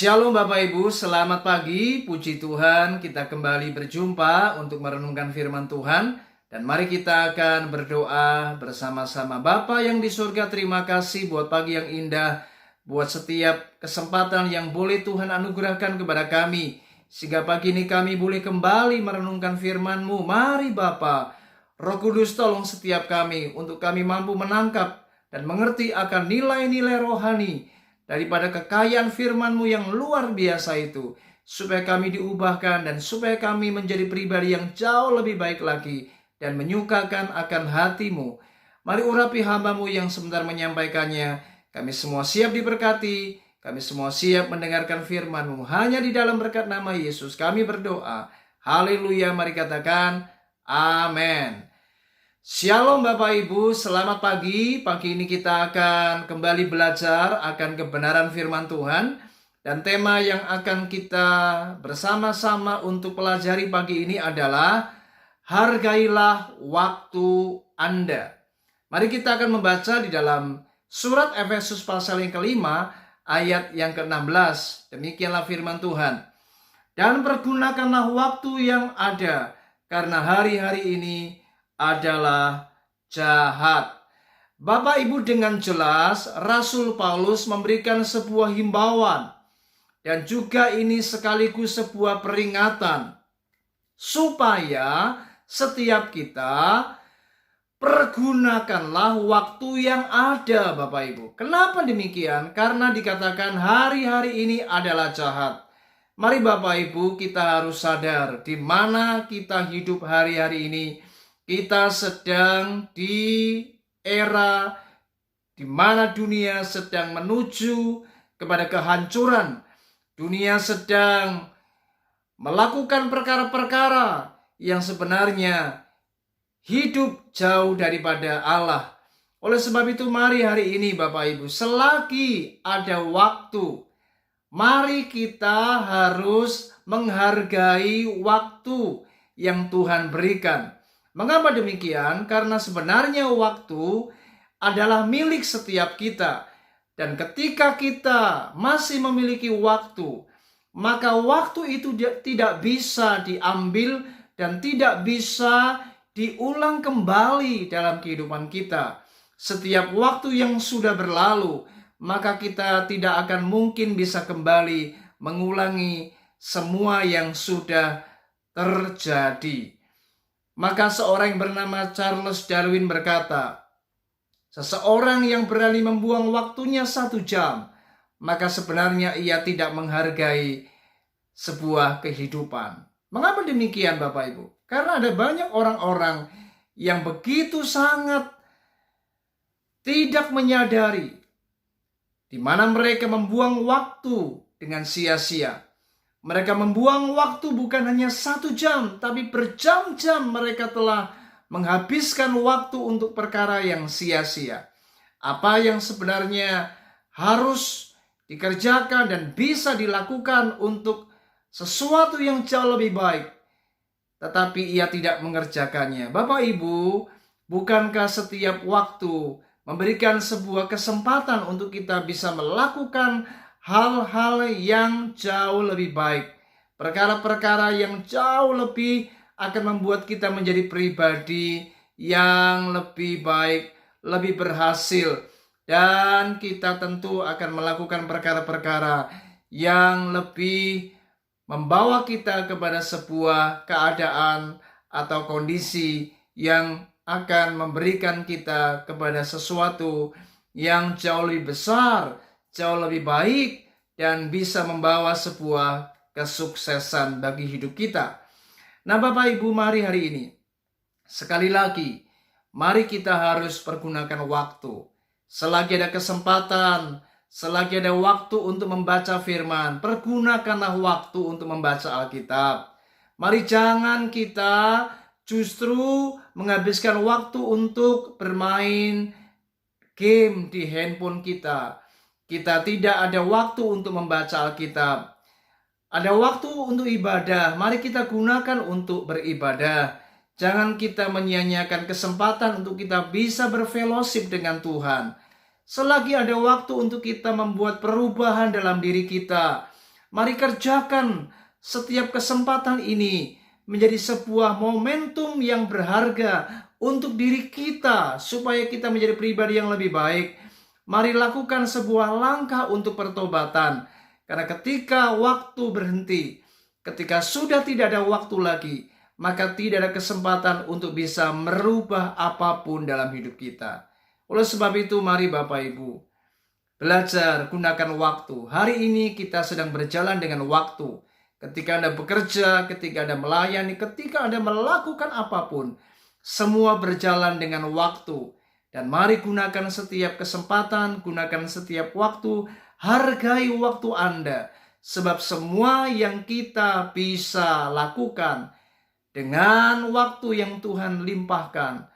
Shalom Bapak Ibu, selamat pagi, puji Tuhan kita kembali berjumpa untuk merenungkan firman Tuhan. Dan mari kita akan berdoa bersama-sama. Bapa yang di surga, terima kasih buat pagi yang indah, buat setiap kesempatan yang boleh Tuhan anugerahkan kepada kami, sehingga pagi ini kami boleh kembali merenungkan firman-Mu. Mari Bapa, Roh Kudus tolong setiap kami untuk kami mampu menangkap dan mengerti akan nilai-nilai rohani daripada kekayaan firman-Mu yang luar biasa itu, supaya kami diubahkan dan supaya kami menjadi pribadi yang jauh lebih baik lagi dan menyukakan akan hati-Mu. Mari urapi hamba-Mu yang sebentar menyampaikannya. Kami semua siap diberkati, kami semua siap mendengarkan firman-Mu. Hanya di dalam berkat nama Yesus kami berdoa. Haleluya, mari katakan amin. Shalom Bapak Ibu, selamat pagi. Pagi ini kita akan kembali belajar akan kebenaran firman Tuhan. Dan tema yang akan kita bersama-sama untuk pelajari pagi ini adalah hargailah waktu Anda. Mari kita akan membaca di dalam surat Efesus pasal yang kelima ayat yang ke-16. Demikianlah firman Tuhan. Dan pergunakanlah waktu yang ada, karena hari-hari ini adalah jahat. Bapak Ibu, dengan jelas Rasul Paulus memberikan sebuah himbauan dan juga ini sekaligus sebuah peringatan supaya setiap kita pergunakanlah waktu yang ada, Bapak Ibu. Kenapa demikian? Karena dikatakan hari-hari ini adalah jahat. Mari Bapak Ibu, kita harus sadar di mana kita hidup hari-hari ini. Kita sedang di era di mana dunia sedang menuju kepada kehancuran. Dunia sedang melakukan perkara-perkara yang sebenarnya hidup jauh daripada Allah. Oleh sebab itu mari hari ini Bapak Ibu, selagi ada waktu, mari kita harus menghargai waktu yang Tuhan berikan. Mengapa demikian? Karena sebenarnya waktu adalah milik setiap kita. Dan ketika kita masih memiliki waktu, maka waktu itu tidak bisa diambil dan tidak bisa diulang kembali dalam kehidupan kita. Setiap waktu yang sudah berlalu, maka kita tidak akan mungkin bisa kembali mengulangi semua yang sudah terjadi. Maka seorang yang bernama Charles Darwin berkata, seseorang yang berani membuang waktunya 1 jam, maka sebenarnya ia tidak menghargai sebuah kehidupan. Mengapa demikian Bapak Ibu? Karena ada banyak orang-orang yang begitu sangat tidak menyadari di mana mereka membuang waktu dengan sia-sia. Mereka membuang waktu bukan hanya 1 jam, tapi berjam-jam mereka telah menghabiskan waktu untuk perkara yang sia-sia. Apa yang sebenarnya harus dikerjakan dan bisa dilakukan untuk sesuatu yang jauh lebih baik, tetapi ia tidak mengerjakannya. Bapak Ibu, bukankah setiap waktu memberikan sebuah kesempatan untuk kita bisa melakukan hal-hal yang jauh lebih baik, perkara-perkara yang jauh lebih akan membuat kita menjadi pribadi yang lebih baik, lebih berhasil, dan kita tentu akan melakukan perkara-perkara yang lebih membawa kita kepada sebuah keadaan atau kondisi yang akan memberikan kita kepada sesuatu yang jauh lebih besar, jauh lebih baik, dan bisa membawa sebuah kesuksesan bagi hidup kita. Nah Bapak Ibu, mari hari ini sekali lagi mari kita harus pergunakan waktu. Selagi ada kesempatan, selagi ada waktu untuk membaca firman, pergunakanlah waktu untuk membaca Alkitab. Mari jangan kita justru menghabiskan waktu untuk bermain game di handphone kita. Kita tidak ada waktu untuk membaca Alkitab. Ada waktu untuk ibadah. Mari kita gunakan untuk beribadah. Jangan kita menyia-nyiakan kesempatan untuk kita bisa berfellowship dengan Tuhan. Selagi ada waktu untuk kita membuat perubahan dalam diri kita, Mari kerjakan setiap kesempatan ini menjadi sebuah momentum yang berharga untuk diri kita supaya kita menjadi pribadi yang lebih baik. Mari lakukan sebuah langkah untuk pertobatan. Karena ketika waktu berhenti, ketika sudah tidak ada waktu lagi, maka tidak ada kesempatan untuk bisa merubah apapun dalam hidup kita. Oleh sebab itu, mari Bapak Ibu, belajar gunakan waktu. Hari ini kita sedang berjalan dengan waktu. Ketika Anda bekerja, ketika Anda melayani, ketika Anda melakukan apapun, semua berjalan dengan waktu. Dan mari gunakan setiap kesempatan, gunakan setiap waktu, hargai waktu Anda. Sebab semua yang kita bisa lakukan dengan waktu yang Tuhan limpahkan,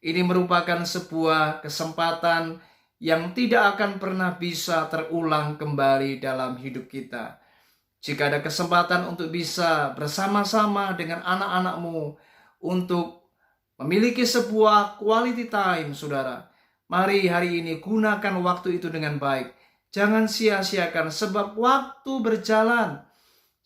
ini merupakan sebuah kesempatan yang tidak akan pernah bisa terulang kembali dalam hidup kita. Jika ada kesempatan untuk bisa bersama-sama dengan anak-anakmu untuk memiliki sebuah quality time, saudara, mari hari ini gunakan waktu itu dengan baik. Jangan sia-siakan sebab waktu berjalan.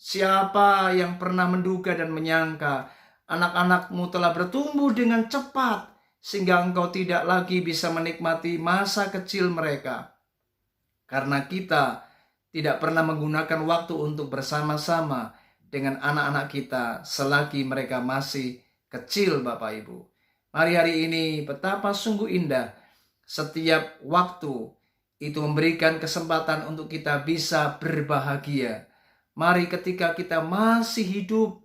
Siapa yang pernah menduga dan menyangka anak-anakmu telah bertumbuh dengan cepat sehingga engkau tidak lagi bisa menikmati masa kecil mereka. Karena kita tidak pernah menggunakan waktu untuk bersama-sama dengan anak-anak kita selagi mereka masih kecil, Bapak Ibu. Mari hari ini betapa sungguh indah setiap waktu itu memberikan kesempatan untuk kita bisa berbahagia. Mari ketika kita masih hidup,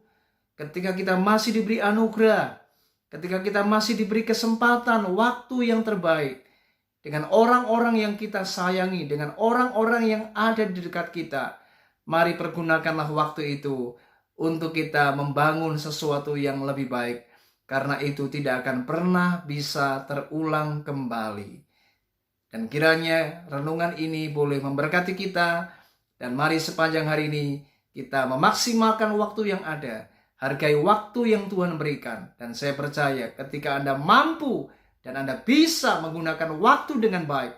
ketika kita masih diberi anugerah, ketika kita masih diberi kesempatan waktu yang terbaik, dengan orang-orang yang kita sayangi, dengan orang-orang yang ada di dekat kita, mari pergunakanlah waktu itu untuk kita membangun sesuatu yang lebih baik. Karena itu tidak akan pernah bisa terulang kembali. Dan kiranya renungan ini boleh memberkati kita. Dan mari sepanjang hari ini kita memaksimalkan waktu yang ada. Hargai waktu yang Tuhan berikan. Dan saya percaya ketika Anda mampu dan Anda bisa menggunakan waktu dengan baik,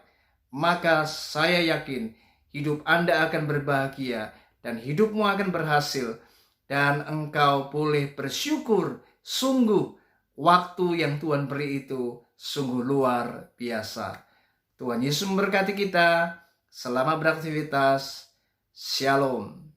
maka saya yakin hidup Anda akan berbahagia dan hidupmu akan berhasil. Dan engkau boleh bersyukur, sungguh waktu yang Tuhan beri itu sungguh luar biasa. Tuhan Yesus memberkati kita. Selamat beraktivitas. Shalom.